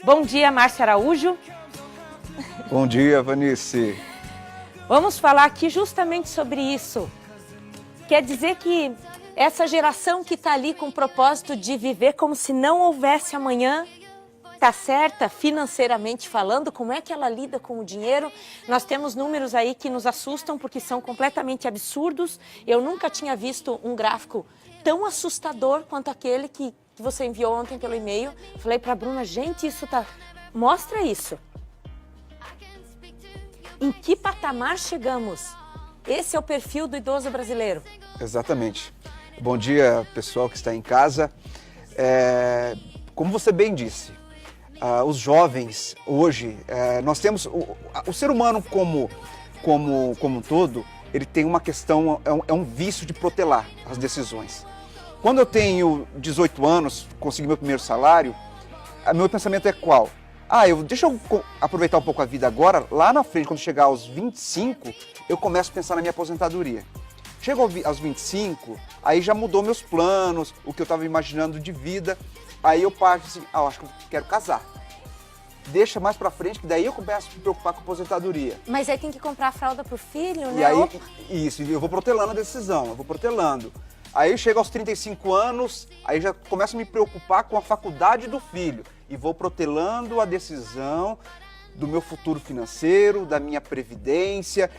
Bom dia, Márcia Araújo. Bom dia, Vanice. Vamos falar aqui justamente sobre isso. Quer dizer que essa geração que está ali com o propósito de viver como se não houvesse amanhã, está certa financeiramente falando? Como é que ela lida com o dinheiro? Nós temos números aí que nos assustam porque são completamente absurdos. Eu nunca tinha visto um gráfico tão assustador quanto aquele que você enviou ontem pelo e-mail. Falei para a Bruna, gente, isso tá... Mostra isso. Em que patamar chegamos? Esse é o perfil do idoso brasileiro. Exatamente. Bom dia, pessoal que está em casa. Como você bem disse, os jovens hoje, nós temos o ser humano como um todo, ele tem uma questão, é um vício de protelar as decisões. Quando eu tenho 18 anos, consegui meu primeiro salário, meu pensamento é qual? Deixa eu aproveitar um pouco a vida agora, lá na frente, quando chegar aos 25, eu começo a pensar na minha aposentadoria. Chego aos 25, aí já mudou meus planos, o que eu estava imaginando de vida, aí eu parto assim, eu acho que eu quero casar. Deixa mais pra frente, que daí eu começo a me preocupar com a aposentadoria. Mas aí tem que comprar a fralda pro filho, né? E aí, isso, eu vou protelando a decisão, eu vou protelando. Aí chego aos 35 anos, aí já começo a me preocupar com a faculdade do filho. E vou protelando a decisão do meu futuro financeiro, da minha previdência,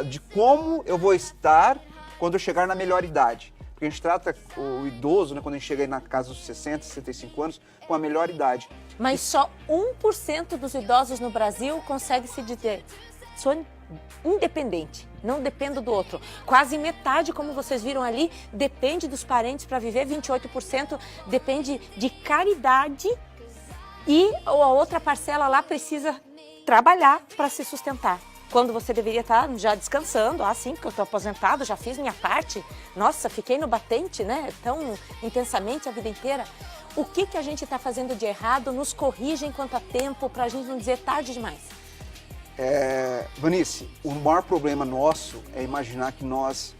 de como eu vou estar quando eu chegar na melhor idade. Porque a gente trata o idoso, né, quando a gente chega aí na casa dos 60, 65 anos, com a melhor idade. Mas só 1% dos idosos no Brasil consegue se dizer, sou independente, não dependo do outro. Quase metade, como vocês viram ali, depende dos parentes para viver, 28% depende de caridade e a outra parcela lá precisa trabalhar para se sustentar. Quando você deveria estar já descansando, sim, porque eu estou aposentado, já fiz minha parte. Nossa, fiquei no batente, né? Tão intensamente a vida inteira. O que a gente está fazendo de errado? Nos corrija enquanto há tempo, para a gente não dizer tarde demais. Vanice, o maior problema nosso é imaginar que nós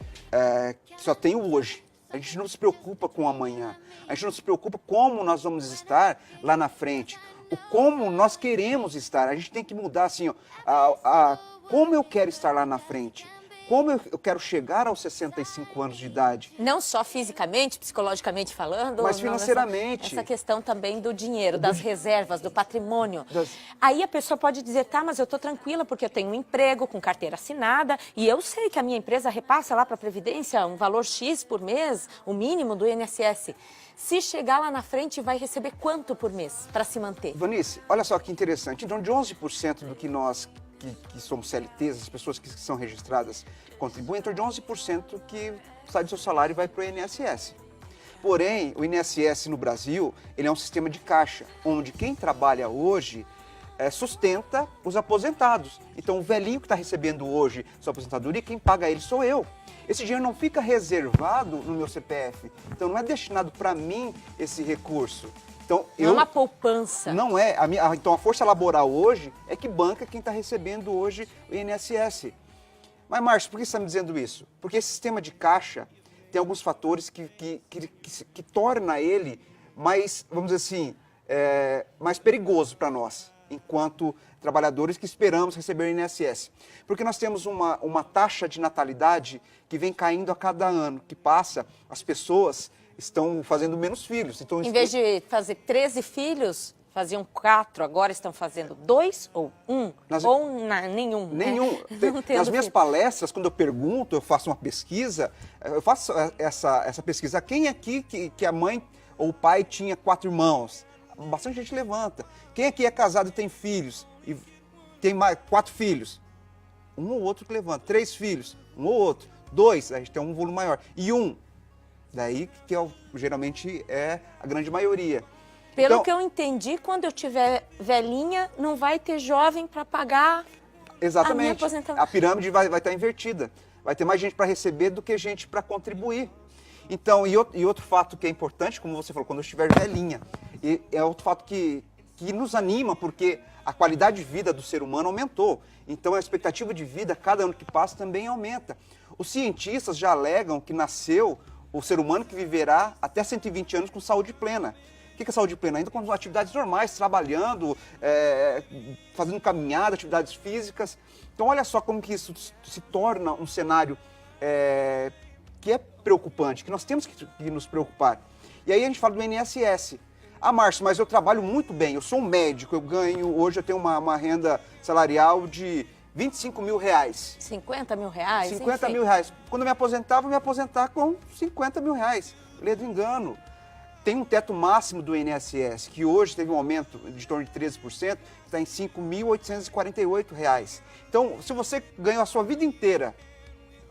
só tem o hoje. A gente não se preocupa com o amanhã. A gente não se preocupa como nós vamos estar lá na frente. O como nós queremos estar. A gente tem que mudar assim, como eu quero estar lá na frente. Como eu quero chegar aos 65 anos de idade. Não só fisicamente, psicologicamente falando. Mas financeiramente. Essa questão também do dinheiro, das reservas, do patrimônio. Aí a pessoa pode dizer, mas eu estou tranquila porque eu tenho um emprego com carteira assinada e eu sei que a minha empresa repassa lá para a Previdência um valor X por mês, o mínimo do INSS. Se chegar lá na frente, vai receber quanto por mês para se manter? Vanice, olha só que interessante. Então, de 11% do que nós que somos CLTs, as pessoas que são registradas contribuem, então de 11% que sai do seu salário e vai para o INSS. Porém, o INSS no Brasil, ele é um sistema de caixa, onde quem trabalha hoje sustenta os aposentados. Então, o velhinho que está recebendo hoje sua aposentadoria, quem paga ele sou eu. Esse dinheiro não fica reservado no meu CPF, então não é destinado para mim esse recurso. Então, não é uma poupança. Não é. Então, a força laboral hoje é que banca quem está recebendo hoje o INSS. Mas, Márcio, por que você está me dizendo isso? Porque esse sistema de caixa tem alguns fatores que torna ele mais, vamos dizer assim, mais perigoso para nós, enquanto trabalhadores que esperamos receber o INSS. Porque nós temos uma taxa de natalidade que vem caindo a cada ano, que passa, as pessoas estão fazendo menos filhos. Então, em vez de fazer 13 filhos, faziam 4, agora estão fazendo 2 ou 1, nenhum. Nenhum. Nas minhas palestras, quando eu pergunto, eu faço uma pesquisa, eu faço essa pesquisa. Quem aqui que a mãe ou o pai tinha 4 irmãos? Bastante gente levanta. Quem aqui é casado e tem filhos? E tem 4 filhos? Um ou outro que levanta. 3 filhos? Um ou outro. 2, a gente tem um volume maior. E 1. Daí que geralmente é a grande maioria. Pelo que eu entendi, quando eu tiver velhinha, não vai ter jovem para pagar a minha aposentadoria. A pirâmide vai estar invertida. Vai ter mais gente para receber do que gente para contribuir. Então, e outro fato que é importante, como você falou, quando eu estiver velhinha, é outro fato que nos anima, porque a qualidade de vida do ser humano aumentou. Então, a expectativa de vida, cada ano que passa, também aumenta. Os cientistas já alegam que nasceu o ser humano que viverá até 120 anos com saúde plena. que é saúde plena? Ainda com atividades normais, trabalhando, fazendo caminhada, atividades físicas. Então olha só como que isso se torna um cenário que é preocupante, que nós temos que nos preocupar. E aí a gente fala do INSS. Ah, Márcio, mas eu trabalho muito bem, eu sou um médico, hoje eu tenho uma renda salarial de 25 mil reais. 50 mil reais? 50 enfim. mil reais. Quando eu me aposentar, vou me aposentar com 50 mil reais. Lê do engano. Tem um teto máximo do INSS, que hoje teve um aumento de torno de 13%, está em R$ 5.848. Então, se você ganhou a sua vida inteira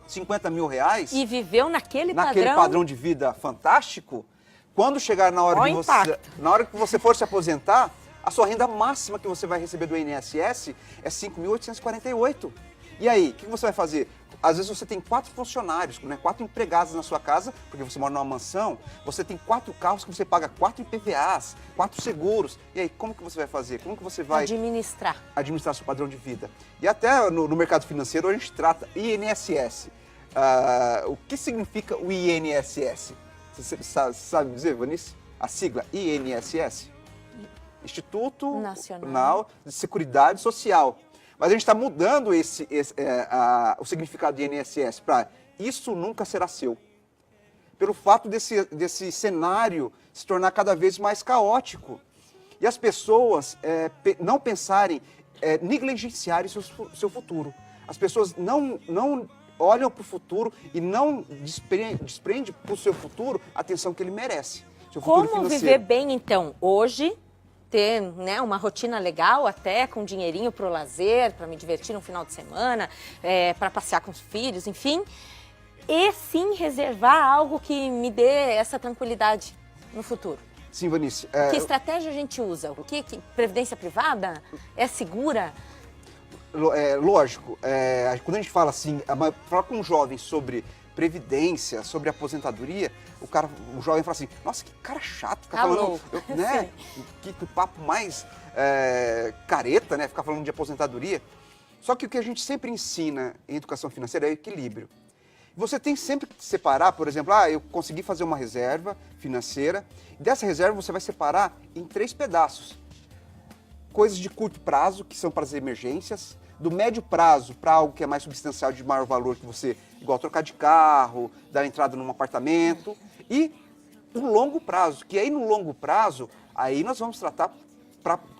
50 mil reais... E viveu naquele padrão de vida fantástico, quando chegar na hora que você for se aposentar, a sua renda máxima que você vai receber do INSS é 5.848. E aí, o que você vai fazer? Às vezes você tem 4 funcionários, né, 4 empregados na sua casa, porque você mora numa mansão, você tem 4 carros que você paga 4 IPVAs, 4 seguros. E aí, como que você vai fazer? Como que você vai administrar seu padrão de vida? E até no mercado financeiro a gente trata INSS. O que significa o INSS? Você sabe dizer, Vanice? A sigla INSS? Instituto Nacional de Seguridade Social. Mas a gente está mudando o significado de INSS para isso nunca será seu. Pelo fato desse cenário se tornar cada vez mais caótico. E as pessoas não pensarem, negligenciarem seu futuro. As pessoas não olham para o futuro e não desprende para o seu futuro a atenção que ele merece. Como viver bem, então, hoje? Ter, né, uma rotina legal, até com dinheirinho para o lazer, para me divertir no final de semana, para passear com os filhos, enfim. E sim reservar algo que me dê essa tranquilidade no futuro. Sim, Vanice. Que estratégia a gente usa? O que previdência privada? É segura? Lógico. Quando a gente fala assim, falar com um jovem sobre previdência, sobre aposentadoria, o jovem fala assim, nossa, que cara chato, ficar falando, né? Que papo mais careta, né? Ficar falando de aposentadoria. Só que o que a gente sempre ensina em educação financeira é o equilíbrio. Você tem sempre que separar, por exemplo, eu consegui fazer uma reserva financeira, e dessa reserva você vai separar em 3 pedaços. Coisas de curto prazo, que são para as emergências, do médio prazo para algo que é mais substancial, de maior valor, que você, igual trocar de carro, dar entrada num apartamento, e o longo prazo, que aí no longo prazo, aí nós vamos tratar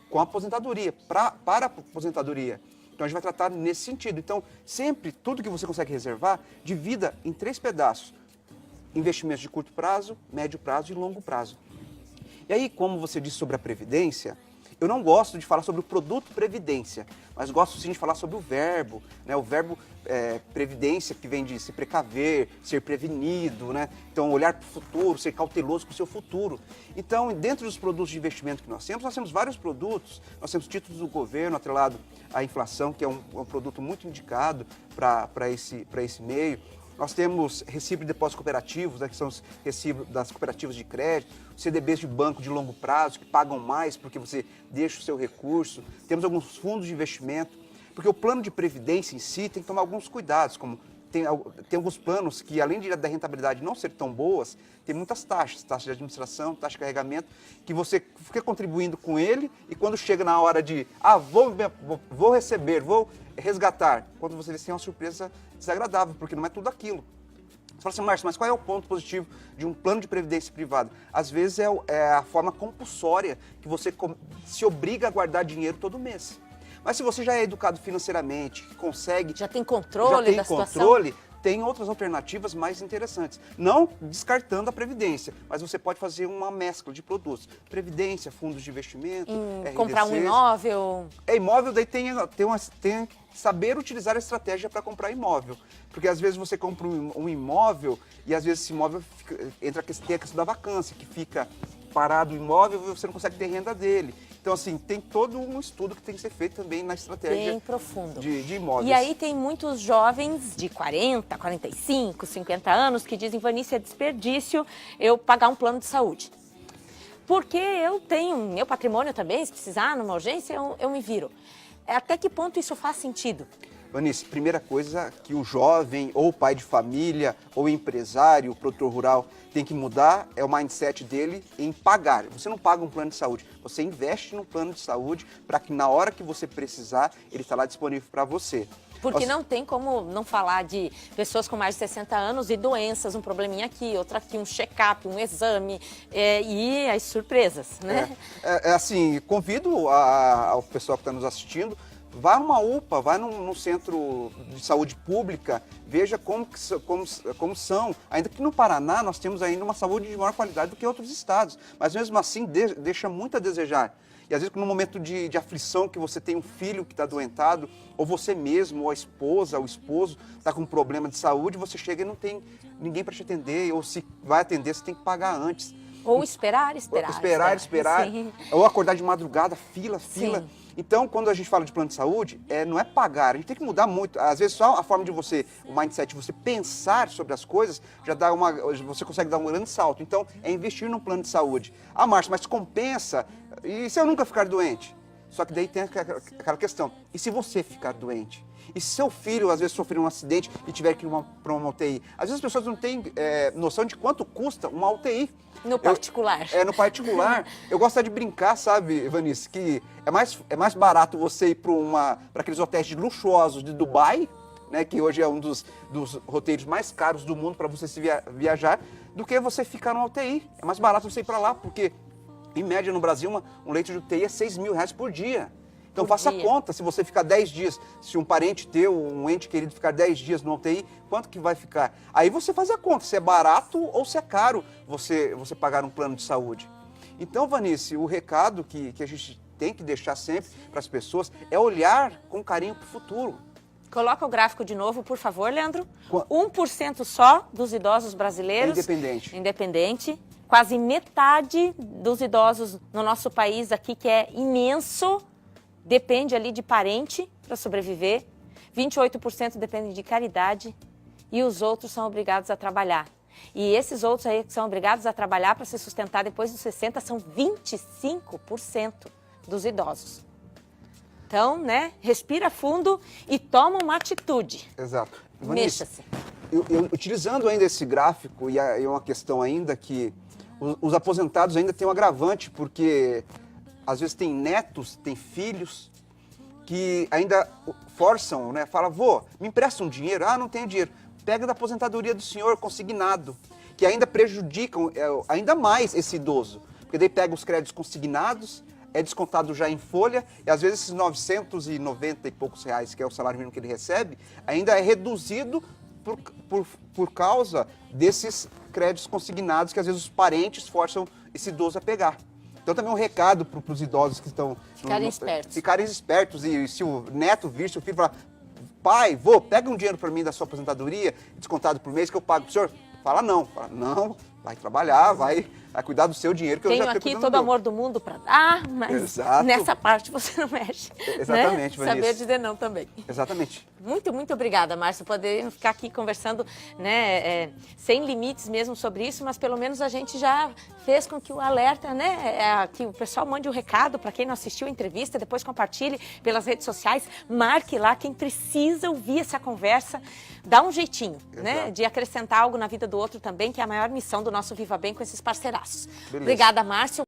com a aposentadoria, para a aposentadoria. Então a gente vai tratar nesse sentido. Então, sempre, tudo que você consegue reservar, divida em 3 pedaços. Investimentos de curto prazo, médio prazo e longo prazo. E aí, como você disse sobre a previdência, eu não gosto de falar sobre o produto previdência, mas gosto sim de falar sobre o verbo, né? O verbo previdência, que vem de se precaver, ser prevenido, né? Então olhar para o futuro, ser cauteloso com o seu futuro. Então, dentro dos produtos de investimento que nós temos vários produtos, nós temos títulos do governo atrelado à inflação, que é um produto muito indicado para esse meio. Nós temos recibo de depósitos cooperativos, né, que são os recibos das cooperativas de crédito, CDBs de banco de longo prazo, que pagam mais porque você deixa o seu recurso. Temos alguns fundos de investimento, porque o plano de previdência em si tem que tomar alguns cuidados, como tem alguns planos que, além da rentabilidade não ser tão boas, tem muitas taxas, taxa de administração, taxa de carregamento, que você fica contribuindo com ele e quando chega na hora de, vou receber, vou resgatar, quando você vê, tem uma surpresa desagradável, porque não é tudo aquilo. Você fala assim, Márcio, mas qual é o ponto positivo de um plano de previdência privada? Às vezes é a forma compulsória que você se obriga a guardar dinheiro todo mês. Mas se você já é educado financeiramente, que consegue... Já tem controle da situação? Tem outras alternativas mais interessantes. Não descartando a previdência, mas você pode fazer uma mescla de produtos. Previdência, fundos de investimento, RDCs. Comprar um imóvel? Imóvel, daí tem que saber utilizar a estratégia para comprar imóvel. Porque às vezes você compra um imóvel e às vezes esse imóvel tem a questão da vacância, que fica parado o imóvel e você não consegue ter renda dele. Então, assim, tem todo um estudo que tem que ser feito também na estratégia bem profundo. De imóveis. E aí tem muitos jovens de 40, 45, 50 anos que dizem, Vanice, é desperdício eu pagar um plano de saúde. Porque eu tenho meu patrimônio também, se precisar, numa urgência, eu me viro. Até que ponto isso faz sentido? Vanice, primeira coisa que o jovem, ou pai de família, ou empresário, produtor rural, tem que mudar é o mindset dele em pagar. Você não paga um plano de saúde, você investe num plano de saúde para que na hora que você precisar, ele está lá disponível para você. Porque não tem como não falar de pessoas com mais de 60 anos e doenças, um probleminha aqui, outro aqui, um check-up, um exame e as surpresas, né? Assim, convido ao pessoal que está nos assistindo, vá numa UPA, vá num centro de saúde pública, veja como são. Ainda que no Paraná nós temos ainda uma saúde de maior qualidade do que outros estados, mas mesmo assim deixa muito a desejar. E às vezes no momento de aflição que você tem um filho que está adoentado, ou você mesmo, ou a esposa, ou o esposo está com um problema de saúde, você chega e não tem ninguém para te atender, ou se vai atender, você tem que pagar antes. Ou esperar. Sim. Ou acordar de madrugada, fila. Sim. Então, quando a gente fala de plano de saúde, não é pagar, a gente tem que mudar muito. Às vezes, só a forma de você, o mindset de você pensar sobre as coisas, você consegue dar um grande salto. Então, é investir num plano de saúde. Ah, Márcio, mas compensa, e se eu nunca ficar doente? Só que daí tem aquela questão, e se você ficar doente? E se seu filho, às vezes, sofrer um acidente e tiver que ir para uma UTI? Às vezes as pessoas não têm noção de quanto custa uma UTI. No particular. No particular. Eu gosto de brincar, sabe, Vanice, que é mais barato você ir para aqueles hotéis de luxuosos de Dubai, né, que hoje é um dos roteiros mais caros do mundo para você viajar, do que você ficar numa UTI. É mais barato você ir para lá, porque, em média, no Brasil, um leito de UTI é R$6.000 por dia. Então faça a conta, se você ficar 10 dias, se um parente teu, um ente querido ficar 10 dias no UTI, quanto que vai ficar? Aí você faz a conta, se é barato ou se é caro você pagar um plano de saúde. Então, Vanice, o recado que a gente tem que deixar sempre para as pessoas é olhar com carinho para o futuro. Coloca o gráfico de novo, por favor, Leandro. 1% só dos idosos brasileiros. Independente. Quase metade dos idosos no nosso país aqui, que é imenso, depende ali de parente para sobreviver, 28% dependem de caridade e os outros são obrigados a trabalhar. E esses outros aí que são obrigados a trabalhar para se sustentar depois dos 60 são 25% dos idosos. Então, né, respira fundo e toma uma atitude. Exato. Mexa-se. Utilizando ainda esse gráfico, e é uma questão ainda que os aposentados ainda têm um agravante, porque às vezes tem netos, tem filhos que ainda forçam, né? Fala, vô, me empresta um dinheiro. Ah, não tenho dinheiro. Pega da aposentadoria do senhor consignado, que ainda prejudicam ainda mais esse idoso. Porque daí pega os créditos consignados, é descontado já em folha, e às vezes esses 990 e poucos reais, que é o salário mínimo que ele recebe, ainda é reduzido por causa desses créditos consignados que às vezes os parentes forçam esse idoso a pegar. Então também um recado para os idosos que estão... Ficarem espertos. E se o neto vir, se o filho falar, pai, vô, pega um dinheiro para mim da sua aposentadoria, descontado por mês, que eu pago para o senhor. Fala, não, vai trabalhar, vai cuidar do seu dinheiro, que eu já tenho aqui todo o amor do mundo para dar, mas nessa parte você não mexe. Exatamente, né? Saber dizer não também. Exatamente. Muito, muito obrigada, Márcio. Poderíamos ficar aqui conversando, né, sem limites mesmo sobre isso, mas pelo menos a gente já fez com que o alerta, né, que o pessoal mande um recado para quem não assistiu a entrevista, depois compartilhe pelas redes sociais, marque lá quem precisa ouvir essa conversa, dá um jeitinho, né, de acrescentar algo na vida do outro também, que é a maior missão do nosso Viva Bem com esses parceiraços. Beleza. Obrigada, Márcio.